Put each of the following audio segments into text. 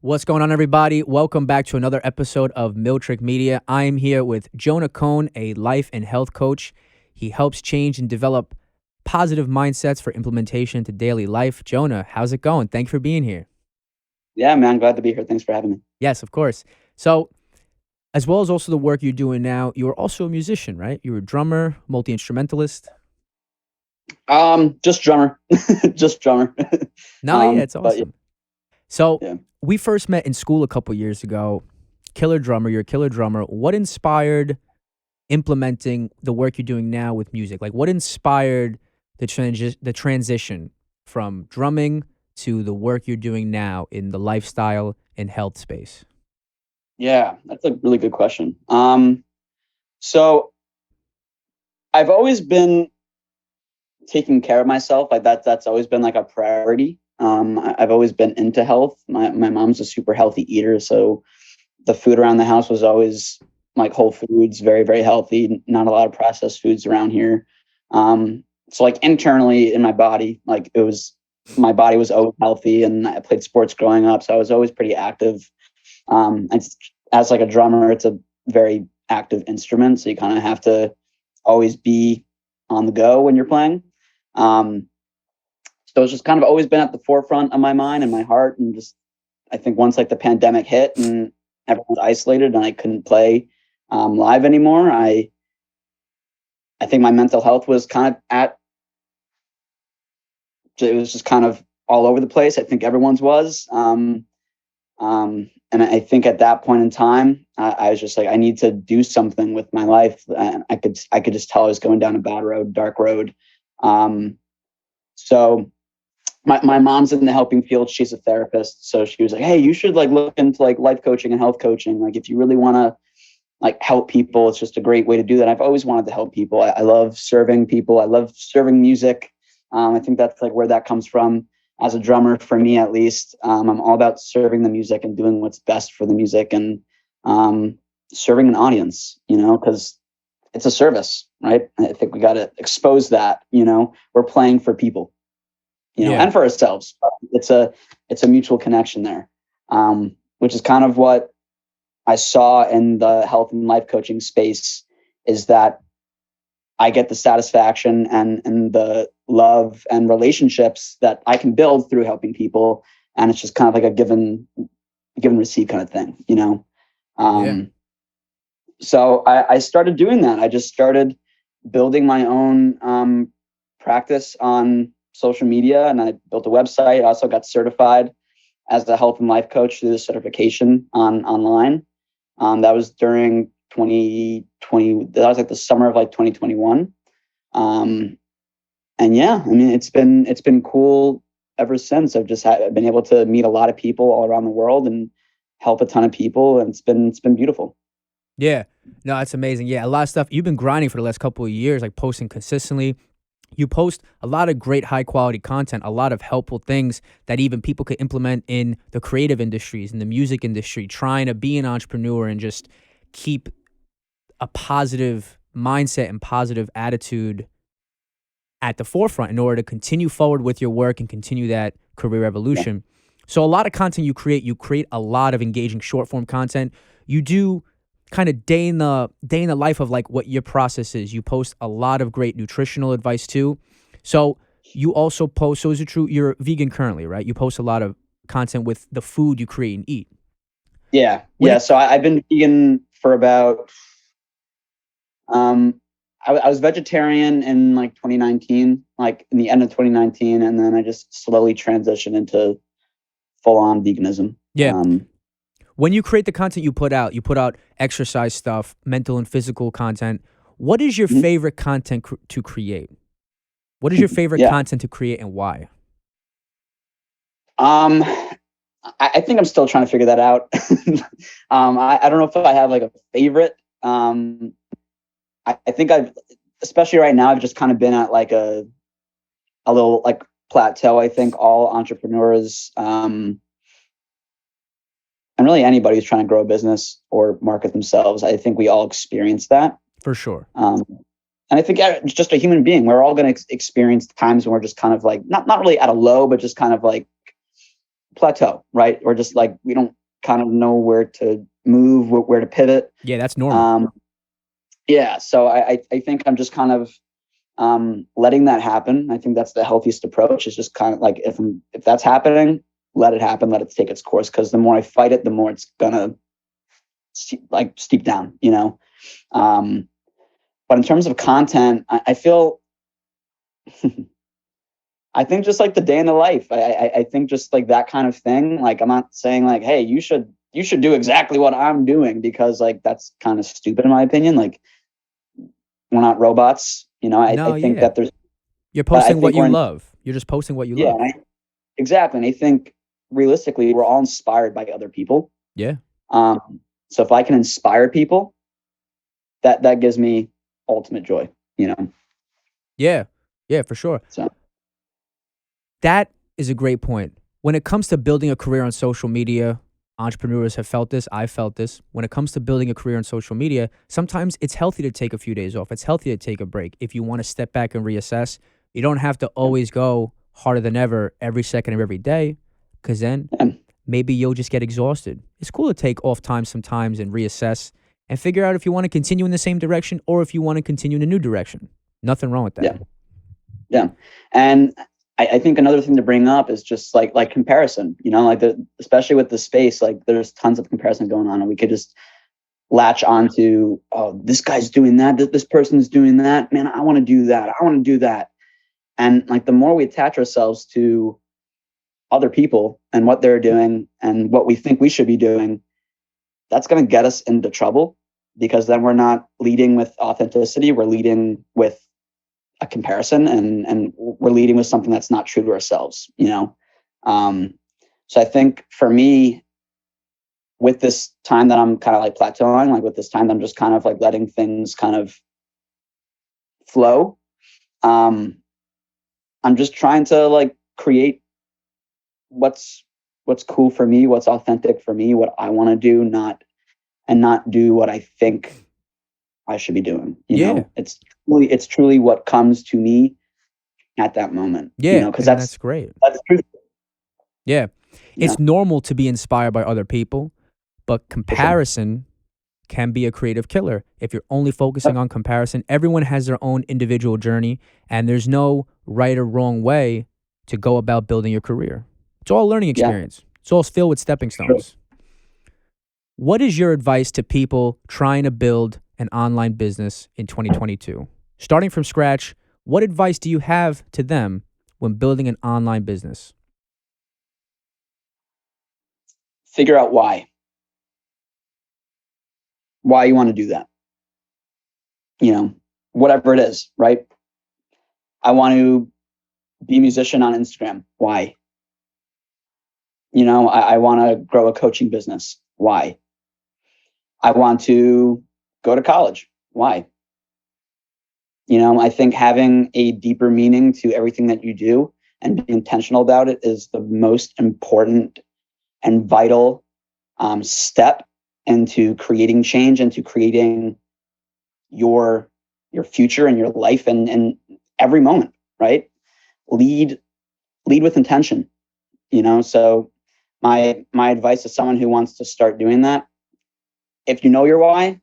What's going on, everybody? Welcome back to another episode of Miltrick Media. I am here with Jonah Cohn, a life and health coach. He helps change and develop positive mindsets for implementation into daily life. Jonah, how's it going? Thank you for being here. Yeah, man, glad to be here. Thanks for having me. Yes, of course. So, as well as also the work you're doing now, you're also a musician, right? You're a drummer, multi-instrumentalist. Just drummer, just drummer. No, yeah, it's But awesome. So, yeah. we first met in school a couple years ago. Killer drummer, you're a killer drummer. What inspired implementing the work you're doing now with music? Like, what inspired the transition from drumming to the work you're doing now in the lifestyle and health space? Yeah, that's a really good question. So I've always been taking care of myself. Like that's always been like a priority. I've always been into health. My mom's a super healthy eater, so the food around the house was always like whole foods, very, very healthy, not a lot of processed foods around here. So like internally in my body, my body was always healthy, and I played sports growing up, so I was always pretty active. And as like a drummer, it's a very active instrument, so you kind of have to always be on the go when you're playing. So it's just kind of always been at the forefront of my mind and my heart. And just, I think once like the pandemic hit and everyone's isolated and I couldn't play live anymore, I think my mental health was it was just kind of all over the place. I think everyone's was. And I think at that point in time, I was just like, I need to do something with my life. And I could just tell I was going down a bad road, dark road. So my mom's in the helping field. She's a therapist. So she was like, hey, you should like look into like life coaching and health coaching. Like if you really want to like help people, it's just a great way to do that. I've always wanted to help people. I love serving people. I love serving music. I think that's like where that comes from. As a drummer, for me at least, I'm all about serving the music and doing what's best for the music and serving an audience, because it's a service, right? I think we got to expose that, we're playing for people, and for ourselves. It's a mutual connection there, which is kind of what I saw in the health and life coaching space, is that I get the satisfaction and the love and relationships that I can build through helping people. And it's just kind of like a given receive kind of thing, So I started doing that. I just started building my own practice on social media, and I built a website. I also got certified as a health and life coach through the certification online. That was during 2020. That was like the summer of like 2021. And yeah, I mean, it's been cool ever since. I've been able to meet a lot of people all around the world and help a ton of people. And it's been beautiful. Yeah, no, that's amazing. Yeah, a lot of stuff. You've been grinding for the last couple of years, like posting consistently. You post a lot of great high quality content, a lot of helpful things that even people could implement in the creative industries, in the music industry, trying to be an entrepreneur and just keep a positive mindset and positive attitude at the forefront in order to continue forward with your work and continue that career evolution. Yeah. So a lot of content you create a lot of engaging short form content. You do kind of day in the life of like what your process is. You post a lot of great nutritional advice too. So you also post, so is it true you're vegan currently, right? You post a lot of content with the food you create and eat. Yeah. So I've been vegan for about, I was vegetarian in like 2019, like in the end of 2019. And then I just slowly transitioned into full on veganism. Yeah. When you create the content you put out exercise stuff, mental and physical content. What is your favorite content to create? What is your favorite content to create and why? I think I'm still trying to figure that out. I don't know if I have like a favorite. I think especially right now, I've just kind of been at like a little like plateau. I think all entrepreneurs, and really anybody who's trying to grow a business or market themselves, I think we all experience that. For sure. And I think it's just a human being. We're all going to experience times when we're just kind of like, not really at a low, but just kind of like plateau, right? We're just like, we don't kind of know where to move, where to pivot. Yeah, that's normal. Yeah. So I think I'm just kind of letting that happen. I think that's the healthiest approach, is just kind of like, if that's happening, let it happen, let it take its course. Cause the more I fight it, the more it's gonna steep down, you know? But in terms of content, I feel, I think just like the day in the life, I think just like that kind of thing. Like, I'm not saying like, hey, you should do exactly what I'm doing, because like, that's kind of stupid in my opinion. Like, we're not robots, you know. I No, think yeah. that there's, You're but I posting what think you love. You're just posting what you yeah, love. exactly. And I think realistically, we're all inspired by other people. Yeah. So if I can inspire people, that gives me ultimate joy, you know. Yeah. Yeah, for sure. So That is a great point. When it comes to building a career on social media, entrepreneurs have felt this. I've felt this. When it comes to building a career on social media, sometimes it's healthy to take a few days off. It's healthy to take a break. If you want to step back and reassess, you don't have to always go harder than ever every second of every day, because then yeah, maybe you'll just get exhausted. It's cool to take off time sometimes and reassess and figure out if you want to continue in the same direction or if you want to continue in a new direction. Nothing wrong with that. yeah, yeah. And I think another thing to bring up is just like comparison, you know, like especially with the space, like there's tons of comparison going on, and we could just latch onto, oh, this guy's doing that, this person's doing that, man, I want to do that, I want to do that. And like, the more we attach ourselves to other people and what they're doing and what we think we should be doing, that's going to get us into trouble, because then we're not leading with authenticity, we're leading with a comparison, and we're leading with something that's not true to ourselves, you know. So I think for me, with this time that I'm kind of like plateauing, like with this time that I'm just kind of like letting things kind of flow, I'm just trying to like create what's cool for me, what's authentic for me, what I want to do, not do what I think I should be doing. You Yeah. know, it's truly what comes to me at that moment. Yeah. You know, because And that's great. that's true. Yeah. Yeah, It's normal to be inspired by other people, but for sure. comparison can be a creative killer. If you're only focusing Yep. on comparison, everyone has their own individual journey, and there's no right or wrong way to go about building your career. It's all a learning Yeah, experience. It's all filled with stepping sure. stones. What is your advice to people trying to build an online business in 2022? Starting from scratch, what advice do you have to them when building an online business? Figure out why you want to do that. You know, whatever it is, right? I want to be a musician on Instagram. Why? You know, I want to grow a coaching business. Why? I want to go to college. Why? You know, I think having a deeper meaning to everything that you do and be intentional about it is the most important and vital step into creating change, into creating your future and your life, and every moment, right? Lead with intention, you know. So my advice to someone who wants to start doing that, if you know your why,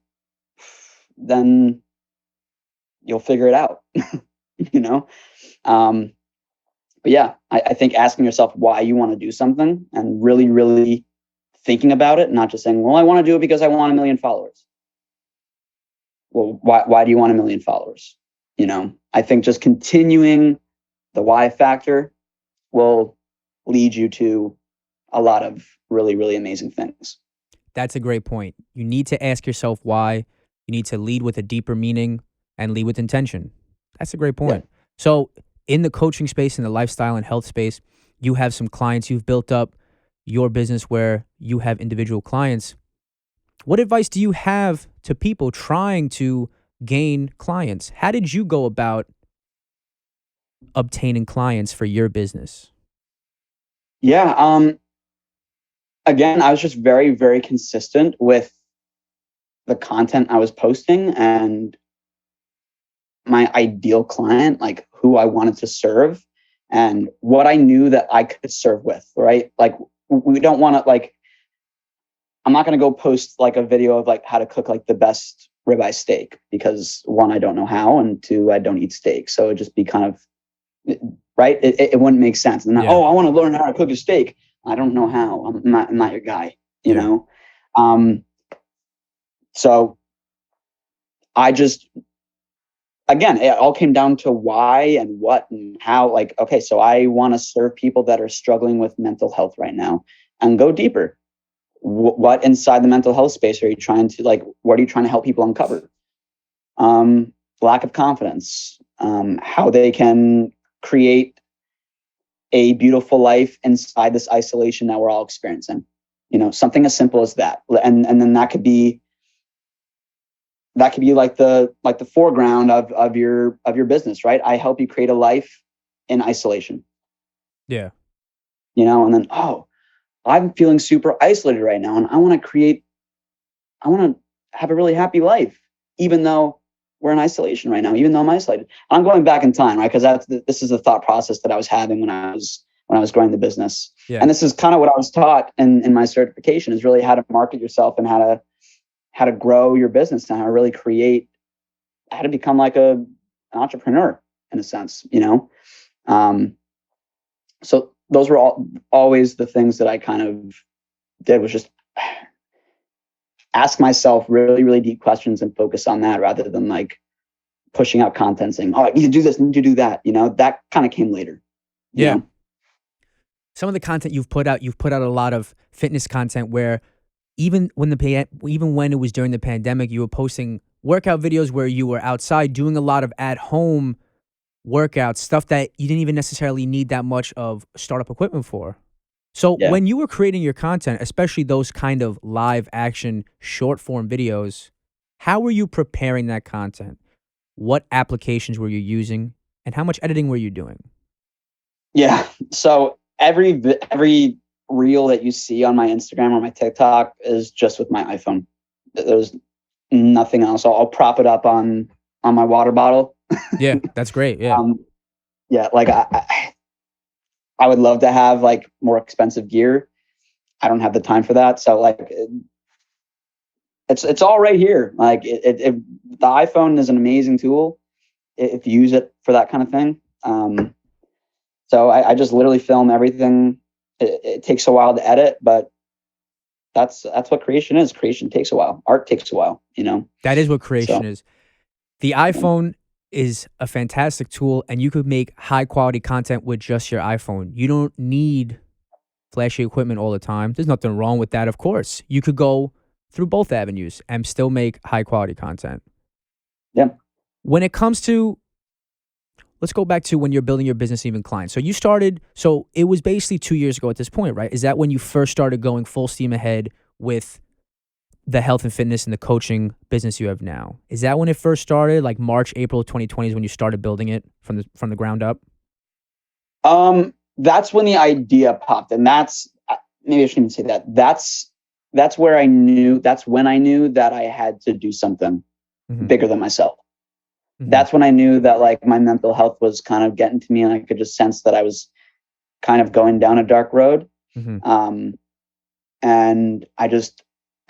then you'll figure it out. You know. But yeah, I think asking yourself why you want to do something and really, really thinking about it, not just saying, well, I want to do it because I want 1 million followers. Well, why do you want 1 million followers? You know, I think just continuing the why factor will lead you to a lot of really, really amazing things. That's a great point. You need to ask yourself why. You need to lead with a deeper meaning and lead with intention. That's a great Yeah. point. So, in the coaching space, in the lifestyle and health space, you have some clients. You've built up your business where you have individual clients. What advice do you have to people trying to gain clients? How did you go about obtaining clients for your business? Yeah. Again, I was just very, very consistent with the content I was posting and my ideal client, like who I wanted to serve and what I knew that I could serve with, right? Like we don't want to like, I'm not going to go post like a video of like how to cook like the best ribeye steak, because one, I don't know how, and two, I don't eat steak. So it'd just be kind of, right. It wouldn't make sense. And Yeah. oh, I want to learn how to cook a steak. I don't know how. I'm not your guy, you Yeah. know? So I just, again, it all came down to why and what and how. Like, okay, so I want to serve people that are struggling with mental health right now, and go deeper. What inside the mental health space are you trying to, like, what are you trying to help people uncover? Lack of confidence, how they can create a beautiful life inside this isolation that we're all experiencing. You know, something as simple as that. And then that could be like the foreground of your business, right? I help you create a life in isolation. Yeah. You know, and then, oh, I'm feeling super isolated right now, and I want to have a really happy life, even though we're in isolation right now, even though I'm isolated. I'm going back in time, right? Because this is the thought process that I was having when I was growing the business. Yeah. And this is kind of what I was taught in my certification, is really how to market yourself, and how to grow your business, and how to really how to become like an entrepreneur in a sense, you know? So those were always the things that I kind of did, was just ask myself really, really deep questions and focus on that, rather than like pushing out content saying, oh, I need to do this, I need to do that. You know, that kind of came later. Yeah. Know? Some of the content you've put out a lot of fitness content where even when it was during the pandemic, you were posting workout videos where you were outside doing a lot of at home workouts, stuff that you didn't even necessarily need that much of startup equipment for. So Yeah. when you were creating your content, especially those kind of live action short form videos, how were you preparing that content? What applications were you using, and how much editing were you doing? Yeah. So every reel that you see on my Instagram or my TikTok is just with my iPhone. There's nothing else. I'll prop it up on my water bottle. Yeah, that's great. Yeah. Yeah, like I would love to have like more expensive gear. I don't have the time for that. So like it's all right here. Like the iPhone is an amazing tool if you use it for that kind of thing. So I just literally film everything. It takes a while to edit, but that's what creation is. Creation takes a while. Art takes a while, you know? That is what creation is. The iPhone is a fantastic tool, and you could make high quality content with just your iPhone. You don't need flashy equipment all the time. There's nothing wrong with that, of course. You could go through both avenues and still make high quality content. Yeah. When it comes to, let's go back to when you're building your business, even clients. So it was basically 2 years ago at this point, right? Is that when you first started going full steam ahead with the health and fitness and the coaching business you have now? Is that when it first started? Like March, April of 2020 is when you started building it from the ground up? That's when the idea popped, and that's, maybe I shouldn't even say that. That's when I knew that I had to do something bigger than myself. That's when I knew that like my mental health was kind of getting to me, and I could just sense that I was kind of going down a dark road. And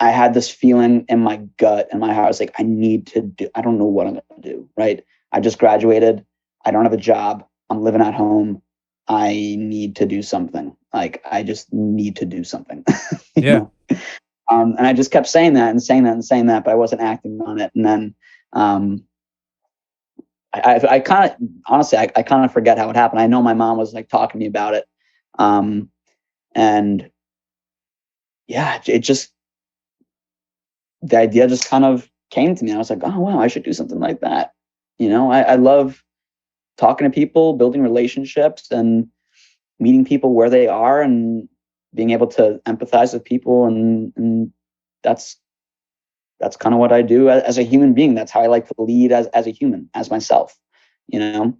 I had this feeling in my gut and my heart. I was like, I don't know what I'm going to do. Right. I just graduated. I don't have a job. I'm living at home. I need to do something. Like, I just need to do something. Yeah. And I just kept saying that and saying that and saying that, but I wasn't acting on it. And then, I kind of, honestly, I kind of forget how it happened. I know my mom was like talking to me about it. And yeah, the idea just kind of came to me. I was like, oh, wow, I should do something like that. You know, I love talking to people, building relationships, and meeting people where they are, and being able to empathize with people. And that's kind of what I do as a human being. That's how I like to lead as a human, as myself, you know?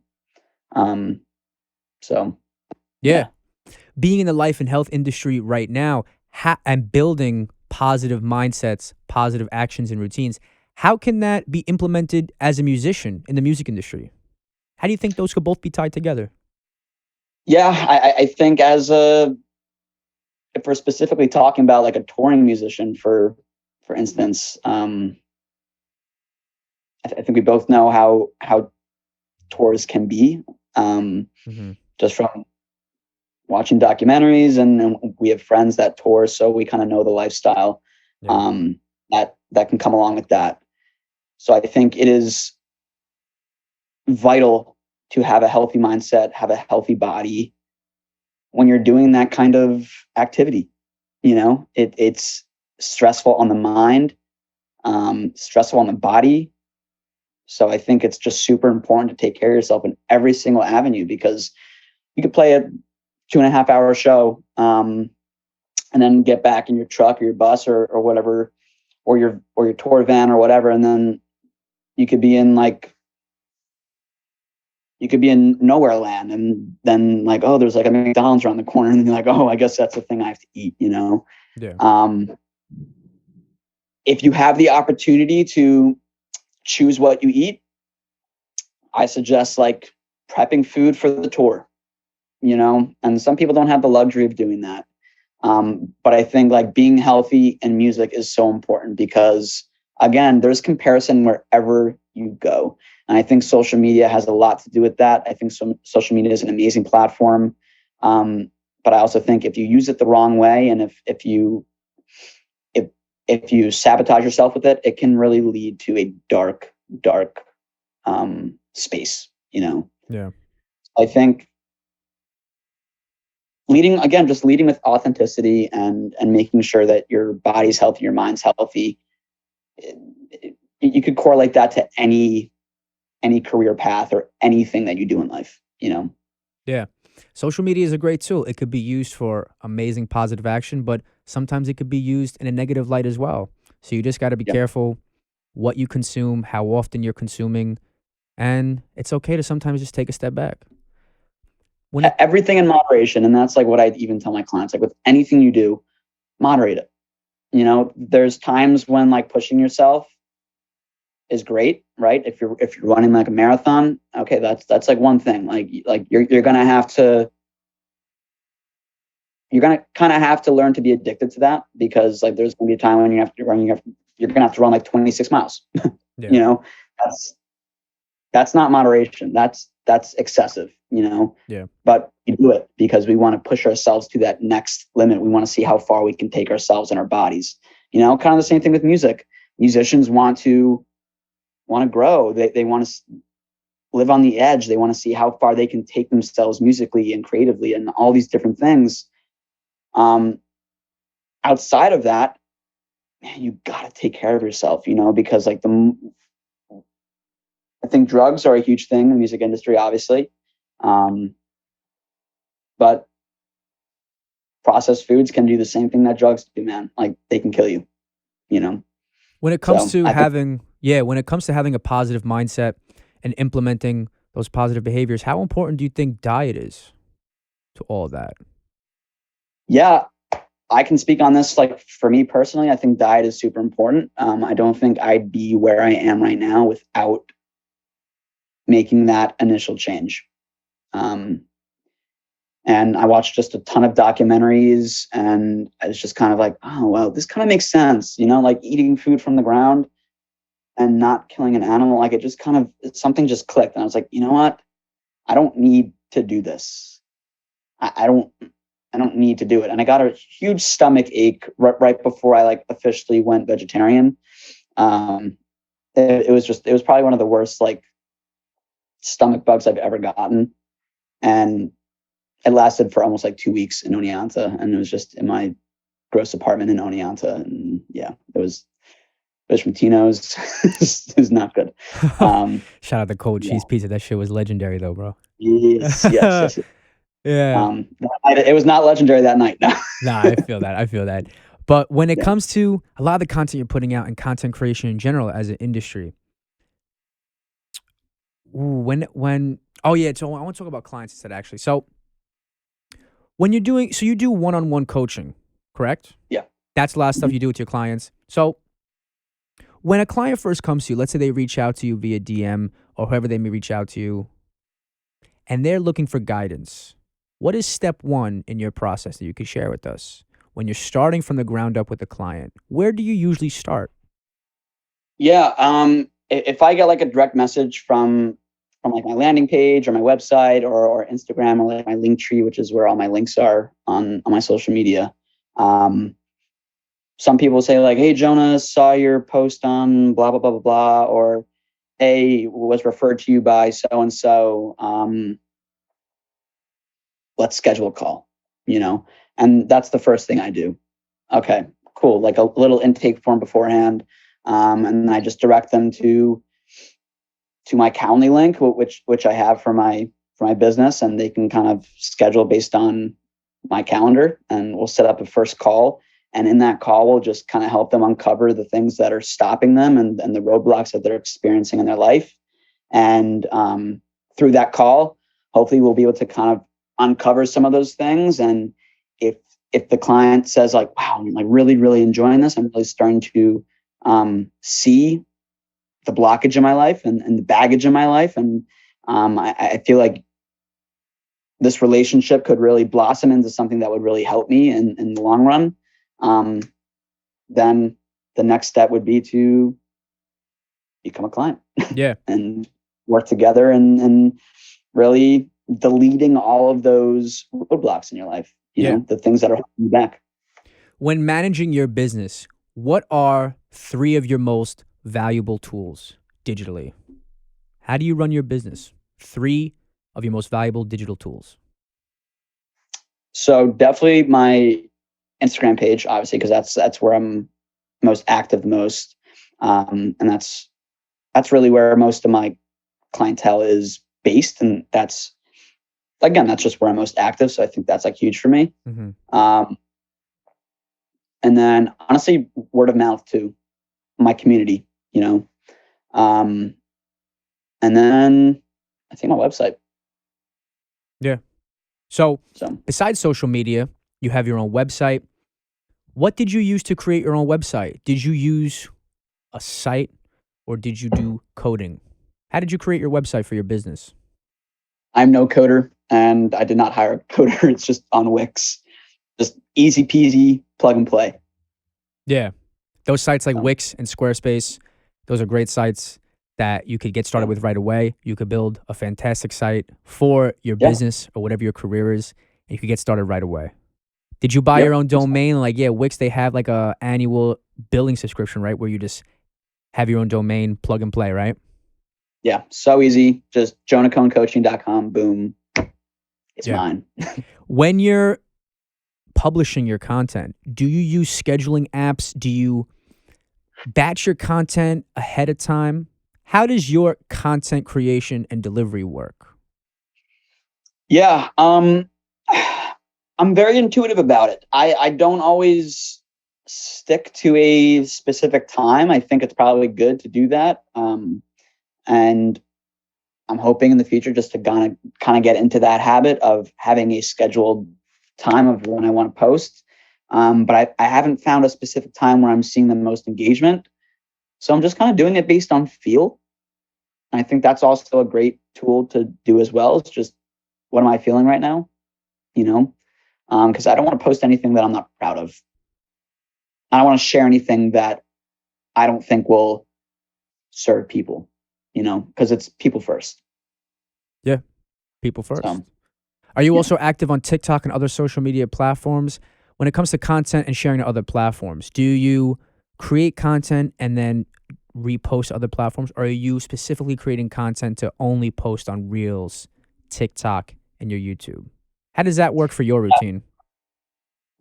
So. Yeah. Being in the life and health industry right now and building positive mindsets, positive actions and routines, how can that be implemented as a musician in the music industry? How do you think those could both be tied together? Yeah, I think as a if we're specifically talking about like a touring musician, for instance, I think we both know how tours can be, Hmm. just from watching documentaries, and we have friends that tour, so we kind of know the lifestyle Yeah. um, that can come along with that. So I think it is vital to have a healthy mindset, have a healthy body when you're doing that kind of activity. It's stressful on the mind, stressful on the body. So I think it's just super important to take care of yourself in every single avenue, because you could play a 2.5 hour show, and then get back in your truck or your bus or whatever, or your tour van or whatever, and then you could be in nowhere land, and then like, oh, there's like a McDonald's around the corner, and you're like, oh, I guess that's the thing I have to eat. Yeah. If you have the opportunity to choose what you eat, I suggest like prepping food for the tour. And some people don't have the luxury of doing that. But I think like being healthy in music is so important, because again, there's comparison wherever you go. And I think social media has a lot to do with that. I think social media is an amazing platform. But I also think if you use it the wrong way, and if you sabotage yourself with it, it can really lead to a dark, dark space. Yeah. I think just leading with authenticity, and making sure that your body's healthy, your mind's healthy. You could correlate that to any career path or anything that you do in life. Yeah. Social media is a great tool. It could be used for amazing positive action, but sometimes it could be used in a negative light as well. So you just got to be Yeah. careful what you consume, how often you're consuming, and it's okay to sometimes just take a step back. When it Everything in moderation. And that's like what I even tell my clients, like with anything you do, moderate it. There's times when like pushing yourself is great, right? If you're running like a marathon, okay, that's like one thing. Like you're gonna have to kind of have to learn to be addicted to that, because like there's gonna be a time when you're gonna have to run like 26 miles. Yeah. you know, that's not moderation. That's excessive. Yeah. But we do it because we want to push ourselves to that next limit. We want to see how far we can take ourselves and our bodies. Kind of the same thing with music. Musicians want to grow. They want to live on the edge. They want to see how far they can take themselves musically and creatively and all these different things. Outside of that, man, you got to take care of yourself, because like I think drugs are a huge thing in the music industry, obviously. But processed foods can do the same thing that drugs do, man. Like they can kill you. When it comes So to I think, when it comes to having a positive mindset and implementing those positive behaviors, how important do you think diet is to all of that? yeah, I can speak on this. Like for me personally, I think diet is super important. I don't think I'd be where I am right now without making that initial change. And I watched just a ton of documentaries, and I was just kind of like, oh, well, this kind of makes sense. Like eating food from the ground and not killing an animal. Like something just clicked. And I was like, you know what? I don't need to do this. I don't need to do it. And I got a huge stomach ache right before I like officially went vegetarian. It was probably one of the worst like stomach bugs I've ever gotten. And it lasted for almost like 2 weeks in Oneonta, and it was just in my gross apartment in Oneonta. And yeah, it was from Tino's. It was not good. Shout out the cold Yeah. cheese pizza. That shit was legendary though, bro. Yes. Yeah. It was not legendary that night. No. Nah, I feel that. I feel that. But when it comes to a lot of the content you're putting out and content creation in general as an industry, oh yeah, so I want to talk about clients instead actually. So when you do one-on-one coaching, correct? Yeah. That's a lot of stuff you do with your clients. So when a client first comes to you, let's say they reach out to you via DM or whoever they may reach out to you, and they're looking for guidance, what is step one in your process that you could share with us? when you're starting from the ground up with a client, where do you usually start? Yeah. If I get like a direct message from like my landing page or my website or Instagram or like my link tree, which is where all my links are on my social media. Some people say like, hey, Jonah, saw your post on blah, blah, blah, blah, blah, or hey, was referred to you by so-and-so. Let's schedule a call, and that's the first thing I do. Okay, cool. Like a little intake form beforehand. And then I just direct them to my Calendly link, which I have for my business, and they can kind of schedule based on my calendar, and we'll set up a first call. And in that call, we'll just kind of help them uncover the things that are stopping them and the roadblocks that they're experiencing in their life. And through that call, hopefully we'll be able to kind of uncover some of those things. And if the client says like, wow, I'm like really, really enjoying this, I'm really starting to see the blockage in my life and the baggage in my life. And I feel like this relationship could really blossom into something that would really help me in the long run. Then the next step would be to become a client. Yeah. And work together and really deleting all of those roadblocks in your life, the things that are holding you back. When managing your business, what are 3 of your most valuable tools digitally? How do you run your business? 3 of your most valuable digital tools. So definitely my Instagram page, obviously, because that's where I'm most active the most. And that's really where most of my clientele is based. And that's just where I'm most active. So I think that's like huge for me. Mm-hmm. And then honestly, word of mouth too, my community, and then I think my website. Yeah. So besides social media, you have your own website. What did you use to create your own website? Did you use a site or did you do coding? How did you create your website for your business? I'm no coder and I did not hire a coder. It's just on Wix. Just easy peasy, plug and play. Yeah. Those sites like Wix and Squarespace, those are great sites that you could get started with right away. You could build a fantastic site for your business or whatever your career is, and you could get started right away. Did you buy your own domain? Like, Wix, they have like a annual billing subscription, right? Where you just have your own domain, plug and play, right? Yeah, so easy. Just jonahcohncoaching.com. Boom. It's mine. When you're publishing your content, do you use scheduling apps? Do you batch your content ahead of time? How does your content creation and delivery work? Yeah, I'm very intuitive about it. I don't always stick to a specific time. I think it's probably good to do that. And I'm hoping in the future just to kind of get into that habit of having a scheduled time of when I want to post. But I haven't found a specific time where I'm seeing the most engagement. So I'm just kind of doing it based on feel. And I think that's also a great tool to do as well. It's just, what am I feeling right now? Because I don't want to post anything that I'm not proud of. I don't want to share anything that I don't think will serve people, because it's people first. Yeah, people first. Are you also active on TikTok and other social media platforms? When it comes to content and sharing to other platforms, do you create content and then repost other platforms, or are you specifically creating content to only post on Reels, TikTok, and your YouTube? How does that work for your routine?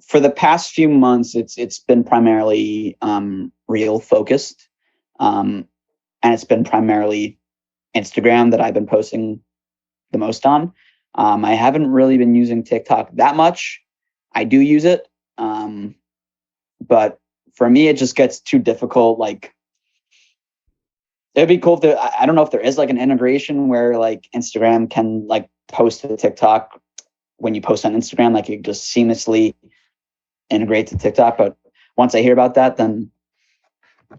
For the past few months, it's been primarily Reel focused, and it's been primarily Instagram that I've been posting the most on. I haven't really been using TikTok that much. I do use it, but for me, it just gets too difficult. Like, it'd be cool if I don't know if there is like an integration where like Instagram can like post to TikTok when you post on Instagram, like it just seamlessly integrate to TikTok. But once I hear about that, then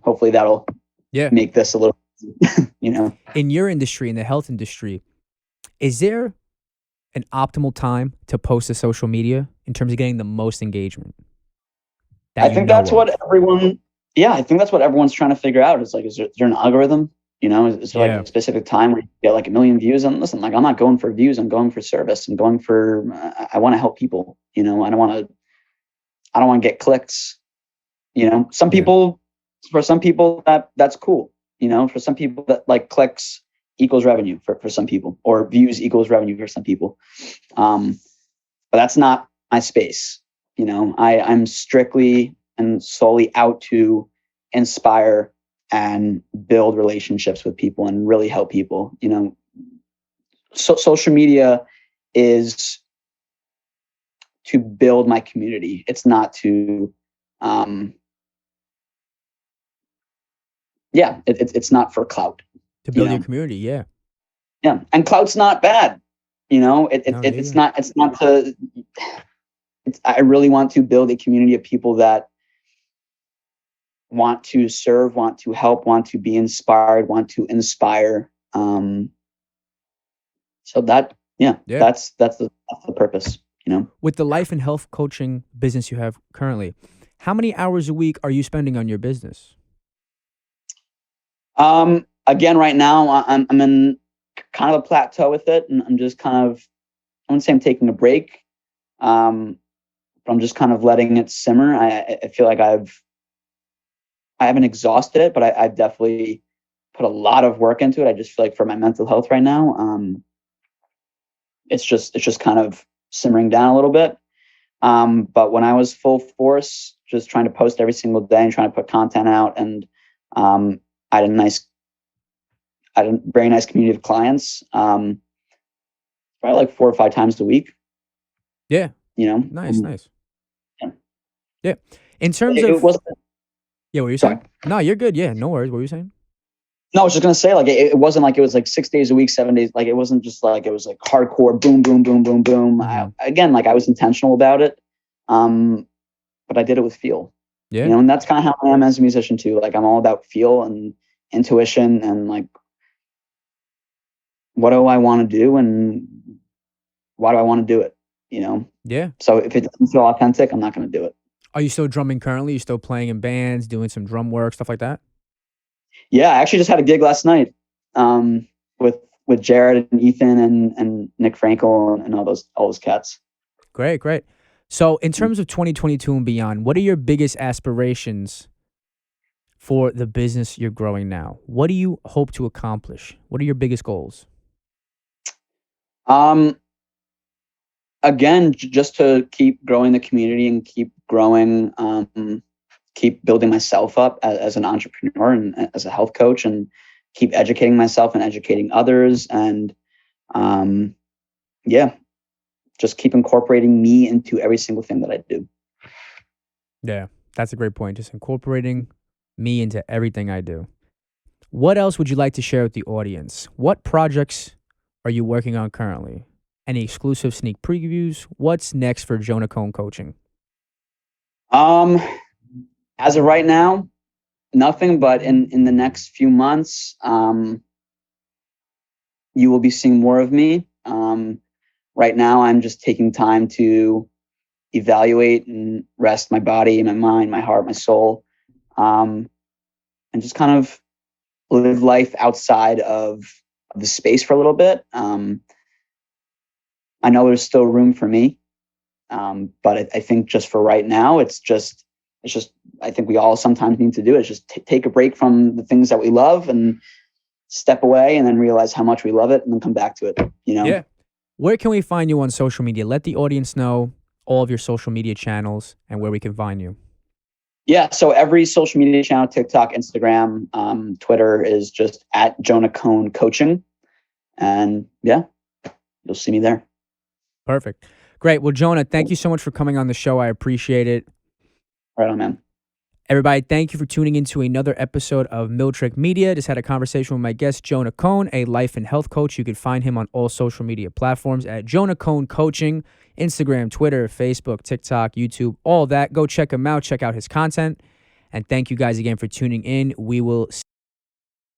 hopefully that'll make this a little, In your industry, in the health industry, is there an optimal time to post to social media in terms of getting the most engagement? that I you think know that's what of? everyone, yeah, I think that's what everyone's trying to figure out. Is like, is there an algorithm? You know, is there like Yeah. a specific time where you get like a million views? And listen, like I'm not going for views. I'm going for service. I'm going for, I want to help people. You know, I don't want to get clicks. You know, Yeah. for some people that's cool. You know, for some people that like clicks equals revenue for some people, or views equals revenue for some people. But that's not my space. You know, I'm strictly and solely out to inspire and build relationships with people and really help people. You know, social media is to build my community. It's not to, um, yeah, it's not for clout. To You build your know, community. Yeah. yeah, and clout's not bad. You know, No, yeah, it's yeah. not, it's not to. I really want to build a community of people that want to serve, want to help, want to be inspired, want to inspire. So that, yeah, Yeah. that's the purpose. You know, With the life and health coaching business you have currently, how many hours a week are you spending on your business? again, right now I'm in kind of a plateau with it, and I'm just kind of, I wouldn't say I'm taking a break, but I'm just kind of letting it simmer. I feel like I haven't exhausted it, but I've definitely put a lot of work into it. I just feel like for my mental health right now, it's just kind of simmering down a little bit. But when I was full force, just trying to post every single day and trying to put content out, and I had a very nice community of clients, probably like 4 or 5 times a week. Yeah. You know, Nice, nice. yeah. Yeah. In terms It of, wasn't. yeah, what were you Sorry. saying? No, you're good. Yeah, no worries. What were you saying? No, I was just gonna say, like, it wasn't like it was like 6 days a week, 7 days. Like, it wasn't just like it was like hardcore, boom, boom, boom, boom, boom. Mm-hmm. Again, like I was intentional about it, um, but I did it with feel. You Yeah. know, and that's kind of how I am as a musician too. Like, I'm all about feel and intuition, and like, what do I want to do, and why do I want to do it? You know, Yeah. so if it doesn't feel authentic, I'm not going to do it. Are you still drumming currently? You still playing in bands, doing some drum work, stuff like that? Yeah, I actually just had a gig last night, um, with Jared and Ethan and Nick Frankel and all those cats. Great, great. So, in terms of 2022 and beyond, what are your biggest aspirations for the business you're growing now? What do you hope to accomplish? What are your biggest goals? Um, again, just to keep growing the community and keep growing, keep building myself up as an entrepreneur and as a health coach, and keep educating myself and educating others. And um, yeah, just keep incorporating me into every single thing that I do. Yeah, that's a great point. Just incorporating me into everything I do. What else would you like to share with the audience? What projects are you working on currently? Any exclusive sneak previews? What's next for Jonah Cohn Coaching? Um, as of right now, nothing. But in the next few months, you will be seeing more of me. Right now, I'm just taking time to evaluate and rest my body, my mind, my heart, my soul, and just kind of live life outside of the space for a little bit. I know there's still room for me, but I think just for right now, it's just. I think we all sometimes need to do it. Is just take a break from the things that we love and step away, and then realize how much we love it, and then come back to it. You know. Yeah. Where can we find you on social media? Let the audience know all of your social media channels and where we can find you. Yeah. So every social media channel, TikTok, Instagram, Twitter, is just at Jonah Cohn Coaching. And yeah, you'll see me there. Perfect. Great. Well, Jonah, thank you so much for coming on the show. I appreciate it. Right on, man. Everybody, thank you for tuning into another episode of Miltrick Media. Just had a conversation with my guest, Jonah Cohn, a life and health coach. You can find him on all social media platforms at Jonah Cohn Coaching, Instagram, Twitter, Facebook, TikTok, YouTube, all that. Go check him out. Check out his content. And thank you guys again for tuning in. We will